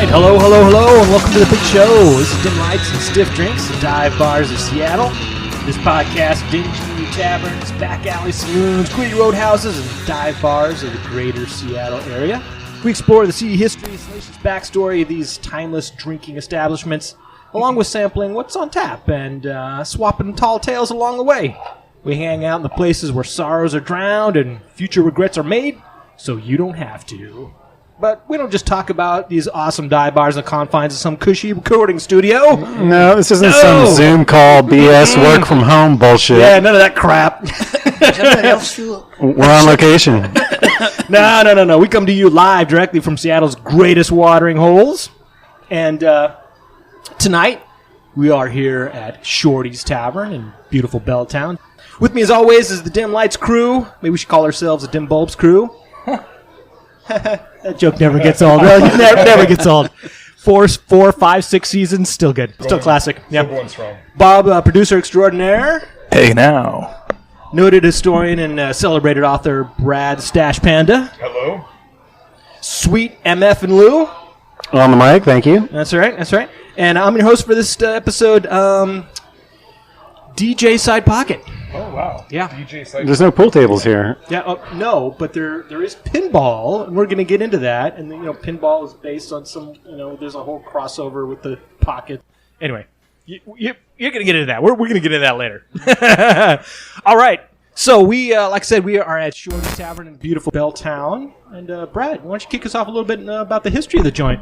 Hello, and welcome to the big show. This is Dim Lights and Stiff Drinks, the dive bars of Seattle. This podcast, dingy taverns, back alley saloons, queer roadhouses, and dive bars of the greater Seattle area. We explore the seedy history, salacious backstory of these timeless drinking establishments, along with sampling what's on tap and swapping tall tales along the way. We hang out in the places where sorrows are drowned and future regrets are made, so you don't have to. But we don't just talk about these awesome dive bars in the confines of some cushy recording studio. No, this isn't some Zoom call, BS, work from home bullshit. Yeah, none of that crap. We're on location. No. We come to you live directly from Seattle's greatest watering holes. And tonight, we are here at Shorty's Tavern in beautiful Belltown. With me, as always, is the Dim Lights crew. Maybe we should call ourselves the Dim Bulbs crew. That joke never gets old. Never gets old. 4, 5, 6 seasons, still good. Still classic. Yeah. Bob, producer extraordinaire. Hey now. Noted historian and celebrated author Brad Stash Panda. Hello. Sweet MF and Lou. On the mic, thank you. That's right. And I'm your host for this episode, DJ Side Pocket. Oh, wow. Yeah. DJ Side. There's no pool tables here. Yeah, no, but there is pinball, and we're going to get into that. And pinball is based on some, there's a whole crossover with the pocket. Anyway, you're going to get into that. We're going to get into that later. All right. So we, like I said, we are at Shorty Tavern in beautiful Belltown. And Brad, why don't you kick us off a little bit about the history of the joint?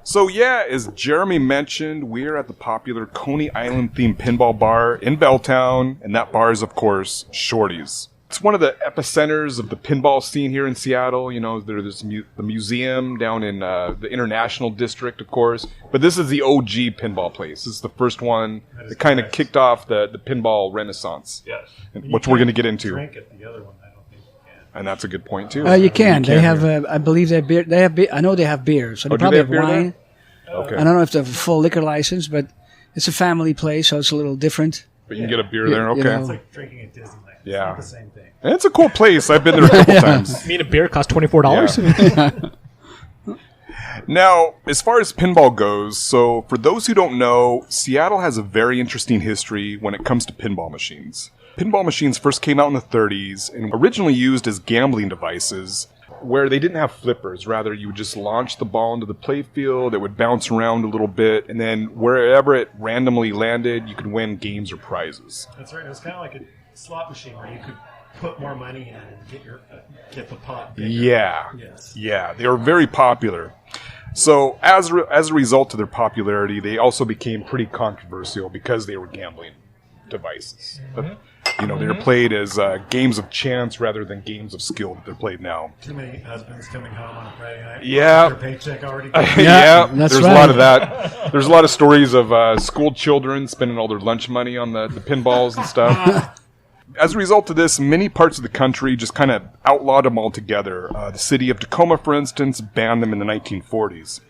So, yeah, as Jeremy mentioned, we're at the popular Coney Island-themed pinball bar in Belltown, and that bar is, of course, Shorty's. It's one of the epicenters of the pinball scene here in Seattle. There's the museum down in the International District, of course. But this is the OG pinball place. This is the first one that kind of kicked off the pinball renaissance, yes, which we're going to get into. Drink at the other one. And that's a good point, too. You can. They have, I believe they have beer. They have. I know they have beer. So they probably have beer wine. Okay. I don't know if they have a full liquor license, but it's a family place, so it's a little different. But you can get a beer there, okay. It's like drinking at Disneyland. It's not the same thing. And it's a cool place. I've been there a couple times. Me and a beer cost $24? Yeah. Now, as far as pinball goes, so for those who don't know, Seattle has a very interesting history when it comes to pinball machines. Pinball machines first came out in the 30s and originally used as gambling devices where they didn't have flippers. Rather, you would just launch the ball into the playfield, it would bounce around a little bit, and then wherever it randomly landed, you could win games or prizes. That's right. It was kind of like a slot machine where you could put more money in and get the pot bigger. Yeah. Yes. Yeah, they were very popular. So as a result of their popularity, they also became pretty controversial because they were gambling devices. Mm-hmm. They were played as games of chance rather than games of skill that they're played now. Too many husbands coming home on a Friday night. Yeah. Their paycheck already. Yeah, that's there's right. a lot of that. There's a lot of stories of school children spending all their lunch money on the pinballs and stuff. As a result of this, many parts of the country just kind of outlawed them altogether. The city of Tacoma, for instance, banned them in the 1940s.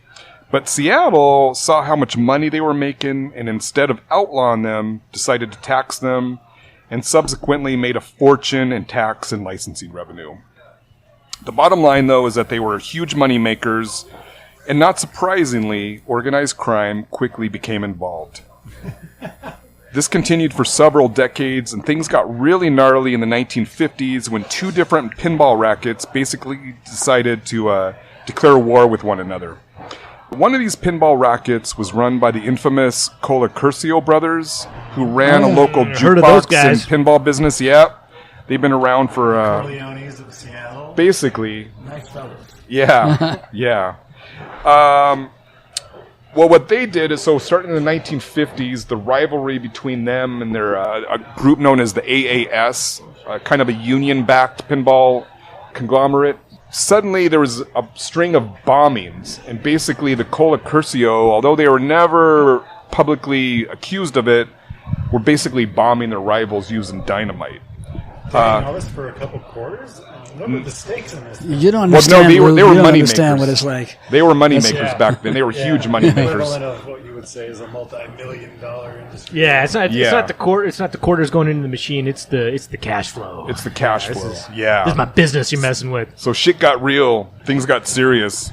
But Seattle saw how much money they were making, and instead of outlawing them, decided to tax them, and subsequently made a fortune in tax and licensing revenue. The bottom line, though, is that they were huge money makers, and not surprisingly, organized crime quickly became involved. This continued for several decades, and things got really gnarly in the 1950s when two different pinball rackets basically decided to declare war with one another. One of these pinball rackets was run by the infamous Colicurcio brothers, who ran a local jukebox and pinball business. Yeah, they've been around for... Corleones of Seattle. Basically. Nice fellas. Yeah, yeah. Well, what they did is, so starting in the 1950s, the rivalry between them and their a group known as the AAS, kind of a union-backed pinball conglomerate, suddenly there was a string of bombings, and basically the Colicurcio, although they were never publicly accused of it, were basically bombing their rivals using dynamite. All this for a couple quarters? What are the stakes in this? You don't understand. Well, no, they were money understand makers. what it's like. They were money makers back then. They were huge money makers. Equivalent of what you would say is a multi-million-dollar industry. Yeah, it's not the quarters going into the machine. It's the cash flow. It's the cash flow. This is my business you're messing with. So shit got real. Things got serious.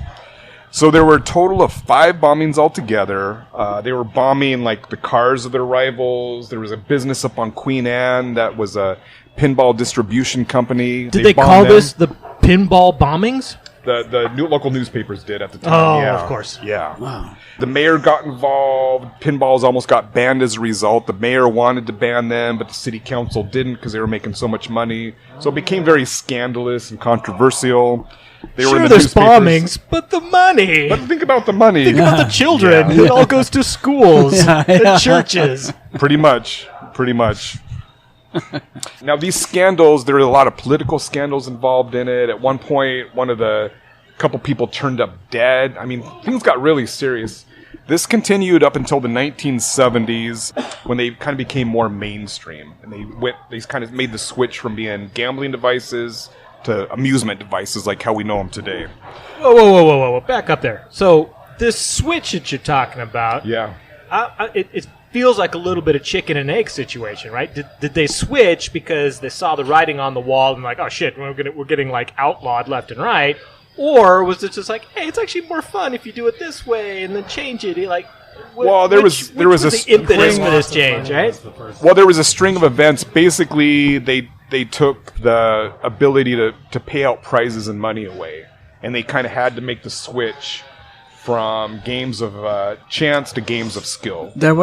So there were a total of 5 bombings altogether. They were bombing like the cars of their rivals. There was a business up on Queen Anne that was a pinball distribution company. Did they bombed call them. this the pinball bombings? The new local newspapers did at the time. Oh, yeah. of course. Yeah. Wow. The mayor got involved. Pinballs almost got banned as a result. The mayor wanted to ban them, but the city council didn't because they were making so much money. So it became very scandalous and controversial. They were in the there's newspapers. bombings, but the money. But think about the money. Think about the children. Yeah. It all goes to schools and churches. Pretty much. Now, these scandals, there were a lot of political scandals involved in it. At one point, couple people turned up dead. I mean, things got really serious. This continued up until the 1970s when they kind of became more mainstream. And they kind of made the switch from being gambling devices to amusement devices like how we know them today. Whoa. Back up there. So this switch that you're talking about, Yeah. it feels like a little bit of chicken and egg situation, right? Did they switch because they saw the writing on the wall and like, oh shit, we're getting like outlawed left and right? Or was it just like, hey, it's actually more fun if you do it this way and then change it? Like, Well, there was the impetus for this change, right? Well, there was a string of events. Basically, they took the ability to pay out prizes and money away, and they kind of had to make the switch from games of chance to games of skill. There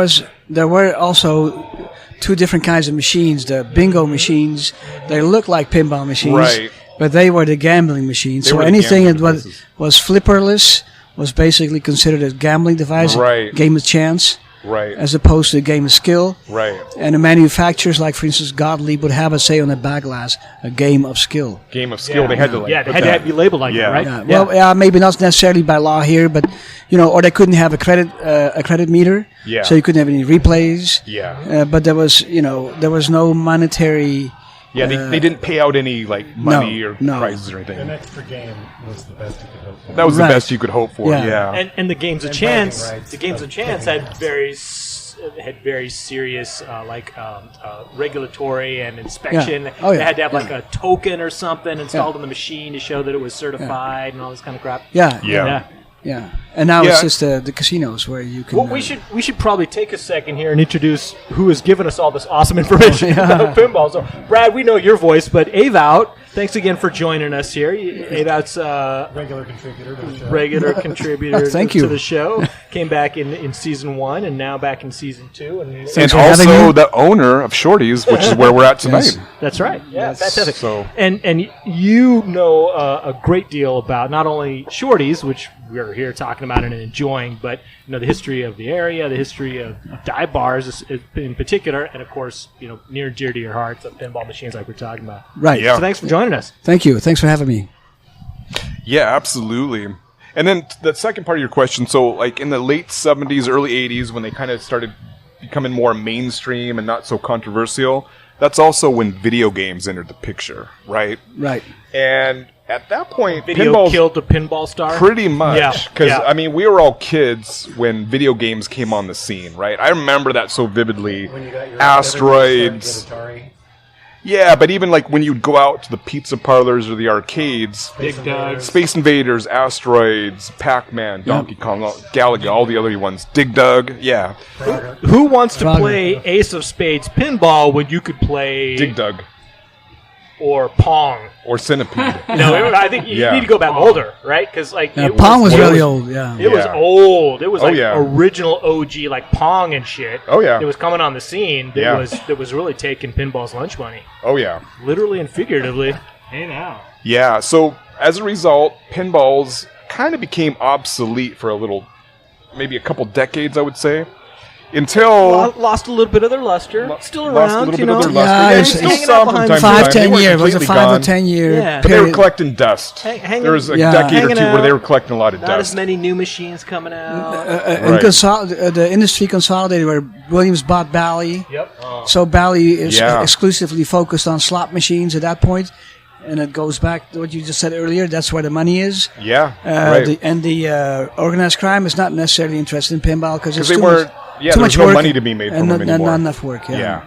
were also 2 different kinds of machines. The bingo machines, they look like pinball machines, Right. but they were the gambling machines. They So were the anything gambling that devices. was flipperless was basically considered a gambling device, Right. game of chance, Right. as opposed to a game of skill. Right. And the manufacturers, like for instance Gottlieb, would have it say on the back glass, a game of skill. Game of skill. They had to They put had that- to be labeled like Yeah. that, right? Yeah. Well, yeah, maybe not necessarily by law here, but or they couldn't have a credit meter, Yeah. so you couldn't have any replays. Yeah. But there was no monetary. Yeah. They didn't pay out any like money or no. prizes or An anything. extra game was the best you could hope for. That was Right. the best you could hope for. Yeah. Yeah. And the games of And chance, bragging rights the games of of chance picking had very serious regulatory and inspection. Yeah. Oh, yeah. They had to have like Yeah. a token or something installed in the machine to show that it was certified and all this kind of crap. Yeah. Yeah. Yeah. And now Yeah. it's just the casinos where you can. Well, we should probably take a second here and introduce who has given us all this awesome information about pinball. So, Brad, we know your voice, but Avout, thanks again for joining us here. Avout's Regular contributor to the show. regular contributor Thank to you. the show. Came back in season 1 and now back in season 2. And And for having also me. the owner of Shorty's, which is where we're at tonight. Yes. that's right. Yeah, fantastic. So- And you know a great deal about not only Shorty's, which we're here talking about and enjoying, but the history of the area, the history of dive bars in particular, and of course, near and dear to your hearts of pinball machines like we're talking about. Right. Yeah. So thanks for joining us. Thank you. Thanks for having me. Yeah, absolutely. And then the second part of your question, so like in the late 70s, early 80s, when they kind of started becoming more mainstream and not so controversial, that's also when video games entered the picture, right? Right. And at that point, Video pinball's killed the pinball star. pretty much. Yeah, Because, yeah. I mean, we were all kids when video games came on the scene, right? I remember that so vividly. When you got your Asteroids. Atari, Yeah, but even like when you'd go out to the pizza parlors or the arcades, Big Dogs. Space Invaders, Asteroids, Pac-Man, Donkey Kong, Galaga, all the other ones, Dig Dug, yeah, Who wants to Frogger. play Ace of Spades pinball when you could play Dig Dug, or Pong? or Centipede. I think you Yeah. need to go back older, right? Because like Yeah, it Pong was it really old. Yeah. It was Yeah. old. It was Oh, like yeah. original OG, like Pong and shit. Oh, yeah. It was coming on the scene. That Yeah. was really taking pinball's lunch money, Oh yeah, literally and figuratively. Hey now. yeah. So as a result, pinballs kind of became obsolete for a little, maybe a couple decades, I would say, until Lost a little bit of their luster. Still lost a around, little you bit know. of their luster. Yeah, Yeah, it's- you still it's saw them from time to time. 5-10 They weren't years. It was a completely 5 or gone. 10 year Yeah. But they were period. collecting dust. Hanging- There was a Yeah. decade or hanging two where they out. were collecting a lot of Not as dust. many new machines coming out. And Right. the industry consolidated where Williams bought Bally. Yep. So Bally is Yeah. exclusively focused on slot machines at that point, and it goes back to what you just said earlier. That's where the money is. Yeah, right. The organized crime is not necessarily interested in pinball because it's Because they too weren't. much, Yeah, too there was much no work money to be made from and them not anymore. enough work. Yeah. Yeah.